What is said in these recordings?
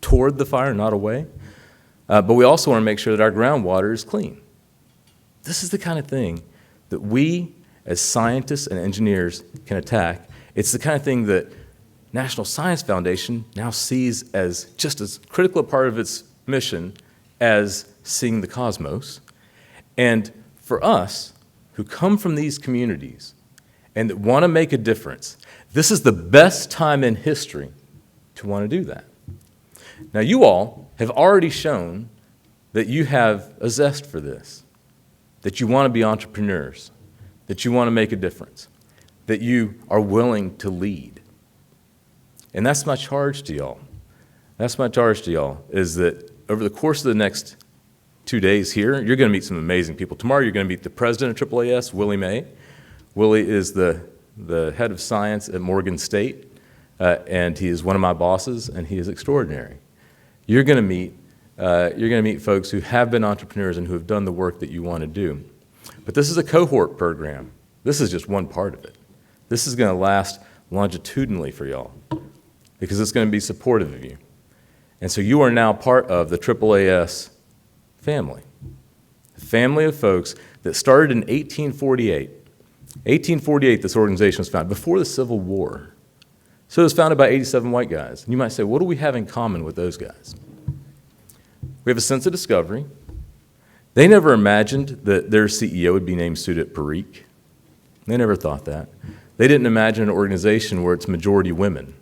toward the fire, not away. But we also want to make sure that our groundwater is clean. This is the kind of thing that we, as scientists and engineers, can attack. It's the kind of thing that National Science Foundation now sees as just as critical a part of its mission as seeing the cosmos. And for us, who come from these communities and that want to make a difference, this is the best time in history to want to do that. Now, you all have already shown that you have a zest for this, that you want to be entrepreneurs, that you want to make a difference, that you are willing to lead. And that's my charge to y'all. That's my charge to y'all, is that over the course of the next 2 days here, you're going to meet some amazing people. Tomorrow, you're going to meet the president of AAAS, Willie May. Willie is the head of science at Morgan State, and he is one of my bosses, and he is extraordinary. You're going to meet folks who have been entrepreneurs and who have done the work that you want to do. But this is a cohort program. This is just one part of it. This is going to last longitudinally for y'all because it's going to be supportive of you. And so you are now part of the AAAS family, a family of folks that started in 1848. 1848, this organization was founded, before the Civil War. So it was founded by 87 white guys. And you might say, what do we have in common with those guys? We have a sense of discovery. They never imagined that their CEO would be named Sudip Parikh. They never thought that. They didn't imagine an organization where it's majority women.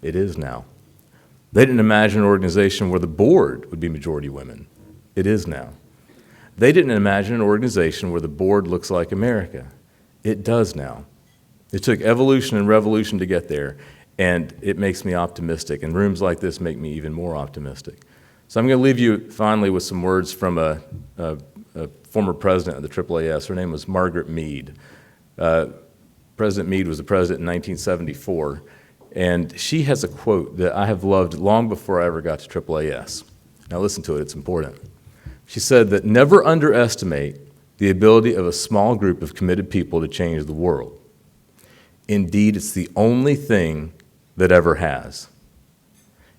It is now. They didn't imagine an organization where the board would be majority women. It is now. They didn't imagine an organization where the board looks like America. It does now. It took evolution and revolution to get there, and it makes me optimistic, and rooms like this make me even more optimistic. So I'm going to leave you finally with some words from a former president of the AAAS. Her name was Margaret Mead. President Mead was the president in 1974, and she has a quote that I have loved long before I ever got to AAAS. Now listen to it, it's important. She said that never underestimate the ability of a small group of committed people to change the world. Indeed, it's the only thing that ever has.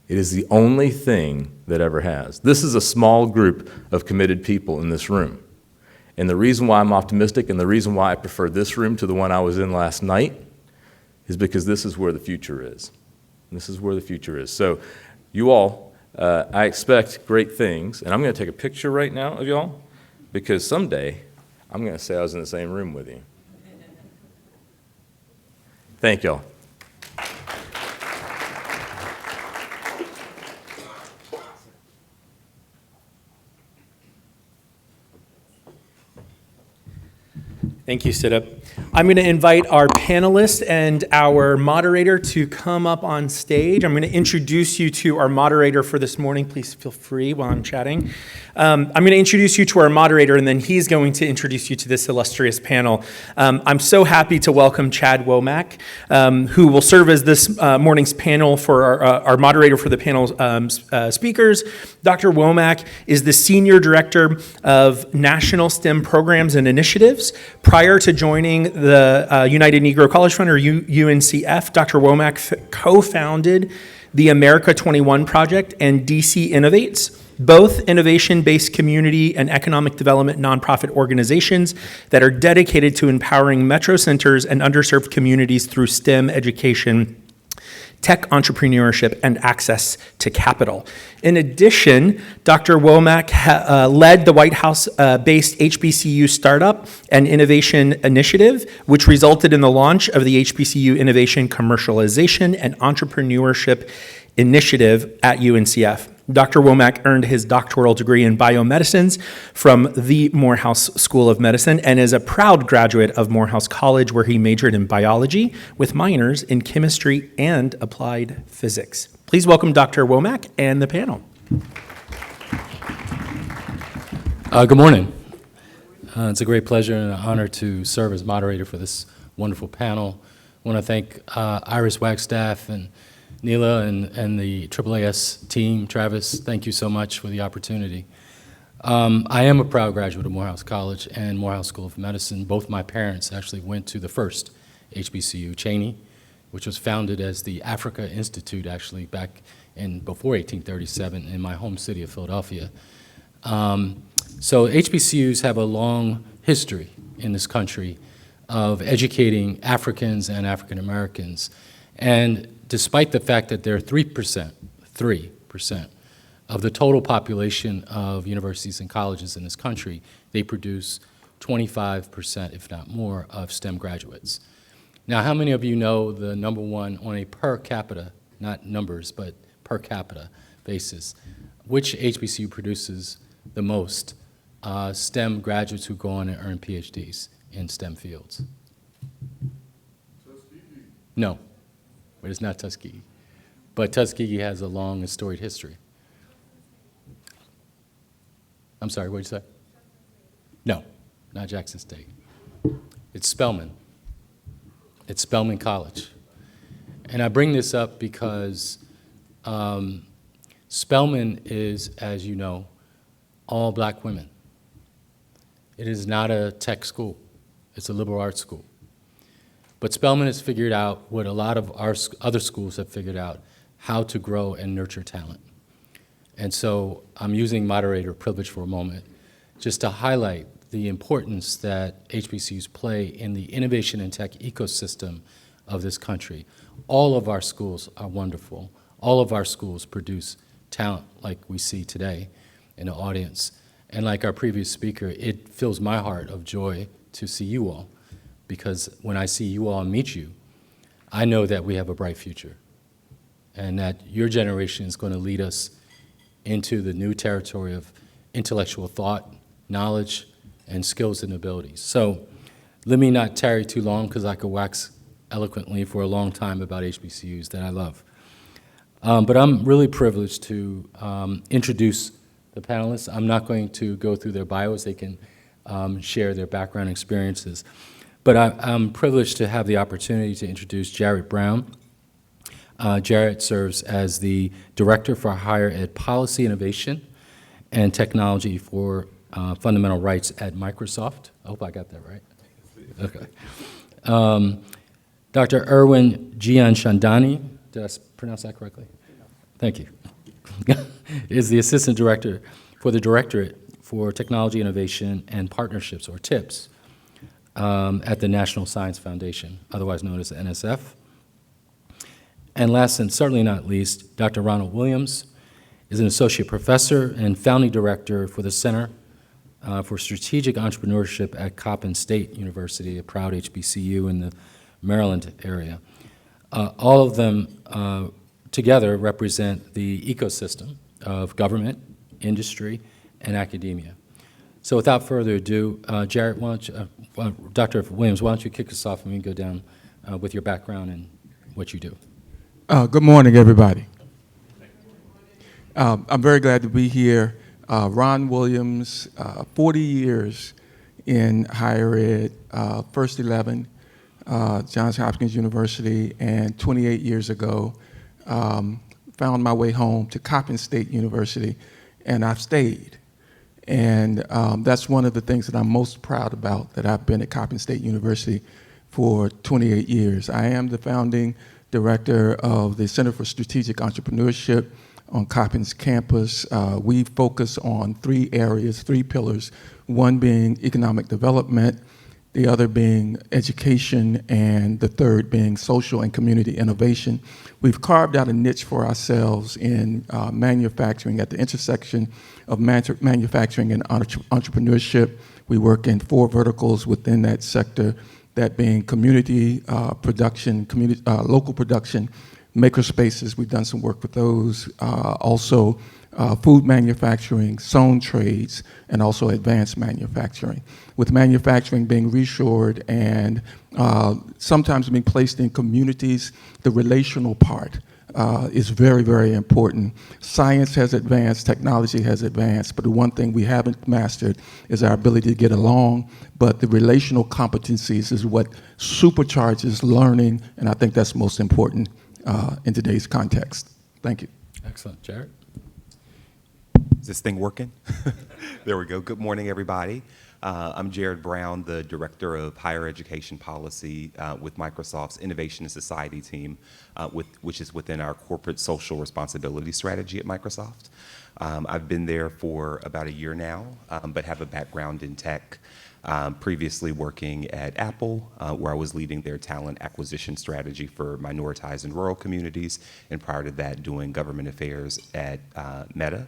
It is the only thing that ever has. This is a small group of committed people in this room. And the reason why I'm optimistic and the reason why I prefer this room to the one I was in last night is because this is where the future is. This is where the future is. So you all, I expect great things. And I'm going to take a picture right now of y'all because someday I'm going to say I was in the same room with you. Thank y'all. Thank you, Sudip. I'm going to invite our panelists and our moderator to come up on stage. I'm going to introduce you to our moderator for this morning. Please feel free while I'm chatting. I'm going to introduce you to our moderator, and then he's going to introduce you to this illustrious panel. I'm so happy to welcome Chad Womack, who will serve as this morning's panel for our moderator for the panel speakers. Dr. Womack is the Senior Director of National STEM Programs and Initiatives. Prior to joining the United Negro College Fund, or UNCF, Dr. Womack co-founded the America 21 Project and DC Innovates, both innovation-based community and economic development nonprofit organizations that are dedicated to empowering metro centers and underserved communities through STEM education, tech entrepreneurship, and access to capital. In addition, Dr. Womack led the White House-based HBCU Startup and Innovation Initiative, which resulted in the launch of the HBCU Innovation Commercialization and Entrepreneurship Initiative at UNCF. Dr. Womack earned his doctoral degree in biomedicine from the Morehouse School of Medicine and is a proud graduate of Morehouse College, where he majored in biology with minors in chemistry and applied physics. Please welcome Dr. Womack and the panel. Good morning. It's a great pleasure and an honor to serve as moderator for this wonderful panel. I want to thank Iris Wagstaff and Neela and the AAAS team. Travis, thank you so much for the opportunity. I am a proud graduate of Morehouse College and Morehouse School of Medicine. Both my parents actually went to the first HBCU, Cheney, which was founded as the Africa Institute actually back and before 1837 in my home city of Philadelphia. So HBCUs have a long history in this country of educating Africans and African Americans. And despite the fact that they're 3% of the total population of universities and colleges in this country, they produce 25%, if not more, of STEM graduates. Now, how many of you know the number one on a per capita, not numbers, but per capita basis, which HBCU produces the most STEM graduates who go on and earn PhDs in STEM fields? Tuskegee. No, but it's not Tuskegee. But Tuskegee has a long and storied history. I'm sorry, what did you say? No, not Jackson State. It's Spelman. It's Spelman College. And I bring this up because Spelman is, as you know, all black women. It is not a tech school. It's a liberal arts school. But Spelman has figured out what a lot of our other schools have figured out, how to grow and nurture talent. And so I'm using moderator privilege for a moment just to highlight the importance that HBCUs play in the innovation and tech ecosystem of this country. All of our schools are wonderful. All of our schools produce talent like we see today in the audience. And like our previous speaker, it fills my heart of joy to see you all, because when I see you all and meet you, I know that we have a bright future and that your generation is going to lead us into the new territory of intellectual thought, knowledge, and skills and abilities. So let me not tarry too long, because I could wax eloquently for a long time about HBCUs that I love. But I'm really privileged to introduce the panelists. I'm not going to go through their bios. They can share their background experiences. But I'm privileged to have the opportunity to introduce Jarrett Brown. Jarrett serves as the Director for Higher Ed Policy Innovation and Technology for Fundamental Rights at Microsoft. I hope I got that right. Okay. Dr. Erwin Gianchandani, did I pronounce that correctly? Thank you. Is the Assistant Director for the Directorate for Technology Innovation and Partnerships, or TIPS, at the National Science Foundation, otherwise known as the NSF. And last and certainly not least, Dr. Ronald Williams is an Associate Professor and Founding Director for the Center for Strategic Entrepreneurship at Coppin State University, a proud HBCU in the Maryland area. All of them together represent the ecosystem of government, industry, and academia. So without further ado, Jarrett, why don't you, Dr. Williams, why don't you kick us off and we can go down with your background and what you do. Good morning, everybody. I'm very glad to be here. Ron Williams, 40 years in higher ed, first 11, Johns Hopkins University, and 28 years ago, found my way home to Coppin State University, and I've stayed. And that's one of the things that I'm most proud about, that I've been at Coppin State University for 28 years. I am the founding director of the Center for Strategic Entrepreneurship on Coppin's campus. We focus on three areas, three pillars, one being economic development, the other being education, and the third being social and community innovation. We've carved out a niche for ourselves in manufacturing, at the intersection of manufacturing and entrepreneurship. We work in 4 verticals within that sector, that being community production, local production, maker spaces. We've done some work with those. Also, food manufacturing, zone trades, and also advanced manufacturing. With manufacturing being reshored and sometimes being placed in communities, the relational part is very, very important. Science has advanced, technology has advanced, but the one thing we haven't mastered is our ability to get along, but the relational competencies is what supercharges learning, and I think that's most important in today's context. Thank you. Excellent. Jarrett? Is this thing working? There we go. Good morning, everybody. I'm Jared Brown, the Director of Higher Education Policy with Microsoft's Innovation and Society team, which is within our corporate social responsibility strategy at Microsoft. I've been there for about a year now, but have a background in tech, previously working at Apple, where I was leading their talent acquisition strategy for minoritized and rural communities, and prior to that, doing government affairs at Meta.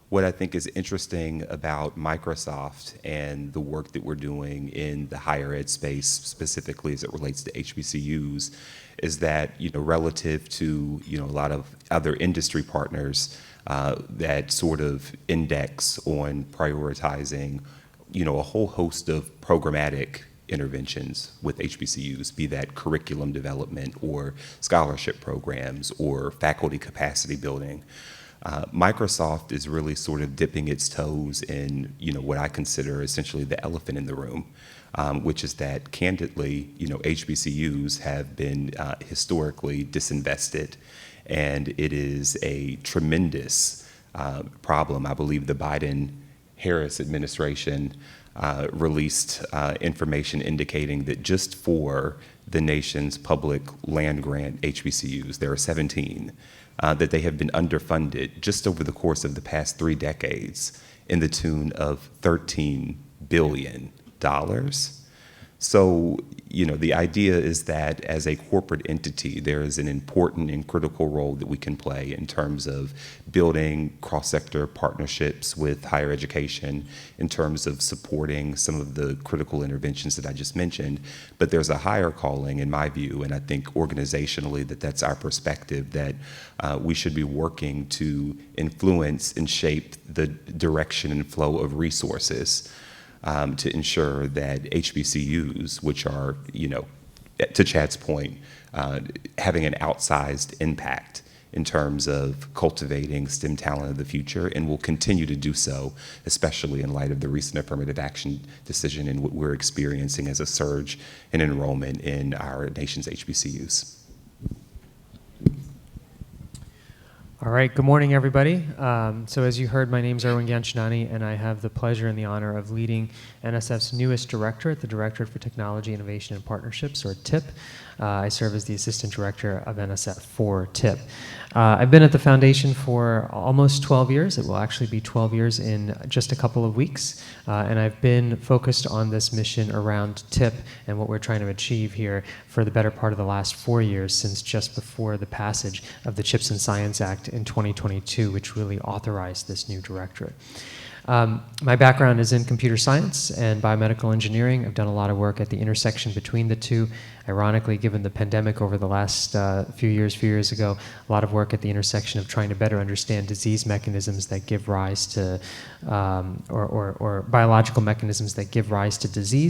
What I think is interesting about Microsoft and the work that we're doing in the higher ed space, specifically as it relates to HBCUs, is that, relative to, a lot of other industry partners that sort of index on prioritizing, a whole host of programmatic interventions with HBCUs, be that curriculum development or scholarship programs or faculty capacity building. Microsoft is really sort of dipping its toes in, what I consider essentially the elephant in the room, which is that candidly, HBCUs have been historically disinvested, and it is a tremendous problem. I believe the Biden-Harris administration released information indicating that just for the nation's public land grant HBCUs, there are 17, that they have been underfunded just over the course of the past 3 decades in the tune of $13 billion. So, the idea is that as a corporate entity, there is an important and critical role that we can play in terms of building cross-sector partnerships with higher education, in terms of supporting some of the critical interventions that I just mentioned. But there's a higher calling, in my view, and I think organizationally that's our perspective, that we should be working to influence and shape the direction and flow of resources to ensure that HBCUs, which are, to Chad's point, having an outsized impact in terms of cultivating STEM talent of the future, and will continue to do so, especially in light of the recent affirmative action decision and what we're experiencing as a surge in enrollment in our nation's HBCUs. All right, good morning, everybody. So as you heard, my name is Erwin Ganchinani, and I have the pleasure and the honor of leading NSF's newest directorate, the Directorate for Technology, Innovation, and Partnerships, or TIP. I serve as the Assistant Director of NSF for TIP. I've been at the foundation for almost 12 years. It will actually be 12 years in just a couple of weeks. And I've been focused on this mission around TIP and what we're trying to achieve here for the better part of the last 4 years, since just before the passage of the CHIPS and Science Act in 2022, which really authorized this new directorate. My background is in computer science and biomedical engineering. I've done a lot of work at the intersection between the two. Ironically, given the pandemic over the last few years ago, a lot of work at the intersection of trying to better understand disease mechanisms that give rise to, or biological mechanisms that give rise to disease.